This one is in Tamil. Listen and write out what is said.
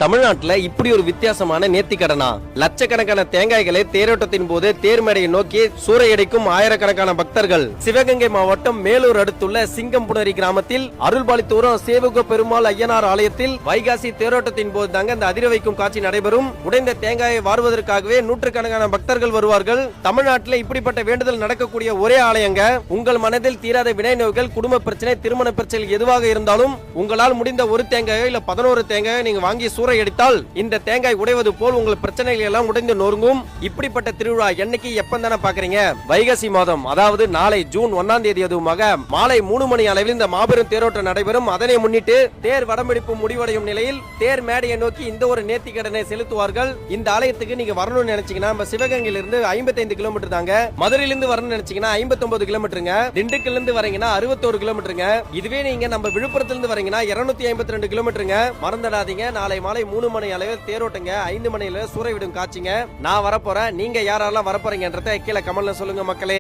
தமிழ்நாட்டுல இப்படி ஒரு வித்தியாசமான நேர்த்திக்கடனா? லட்சக்கணக்கான தேங்காய்களை தேரோட்டத்தின் போது தேர்மேடையை நோக்கி சூறையடிக்கும் ஆயிரக்கணக்கான பக்தர்கள். சிவகங்கை மாவட்டம் மேலூர் அடுத்துள்ள சிங்கம்புணரி கிராமத்தில் அருள்பாலித்தோறும் சேவக பெருமாள் ஐயனார் ஆலயத்தில் வைகாசி தேரோட்டத்தின் போது தாங்க இந்த அதிர வைக்கும் காட்சி நடைபெறும். உடைந்த தேங்காயை வாருவதற்காகவே நூற்றுக்கணக்கான பக்தர்கள் வருவார்கள். தமிழ்நாட்டில் இப்படிப்பட்ட வேண்டுதல் நடக்கக்கூடிய ஒரே ஆலயங்க. உங்கள் மனதில் தீராத வினை நோய்கள், குடும்ப பிரச்சனை, திருமண பிரச்சனை எதுவாக இருந்தாலும் உங்களால் முடிந்த ஒரு தேங்காயோ இல்ல 11 தேங்காயோ நீங்க வாங்கி சூறையடித்தால் இந்த தேங்காய் உடைவது போல் உங்கள் பிரச்சனைகள் எல்லாம் உடைந்து நொறுங்கும். இப்படிப்பட்ட திருவிழா என்னைக்கு எப்பந்தானே பாக்குறீங்க? வைகாசி மாதம், அதாவது நாளை ஜூன் 1ஆம் தேதி அதுவுமாக மாலை 3 மணி அளவில் இந்த மாபெரும் தேரோட்டம் நடைபெறும். அதனை முன்னிட்டு தேர் வடம்பிடிப்பு முடிவடையும் நிலையில் தேர் மேடையை நோக்கி இந்த ஒரு நேர்த்திக்கடனை செலுத்துவார்கள். இந்த ஆலயத்துக்கு நீங்க வரணும்னு நினைச்சீங்கன்னா நம்ம சிவகங்கையில இருந்து 55 கிலோமீட்டர் தாங்க. மதுரையிலிருந்து வரணும்னு நினைச்சீங்கன்னா 59 கிலோமீட்டருங்க. திண்டுக்கல்ல இருந்து வரீங்கன்னா 61 கிலோமீட்டருங்க. இதுவே நீங்க நம்ம விழுப்புரத்துல இருந்து வரீங்கன்னா 252 கிலோமீட்டருங்க. மறந்துடாதீங்க, நாளை மாலை 3 மணி அளவில் தேரோட்டங்க, 5 மணியில சூறை விடும் காட்சிங்க. நான் வரப்போறேன். நீங்க யாரெல்லாம் வரப்போறீங்கன்றத கீழே கமெண்ட்ல சொல்லுங்க மக்களே.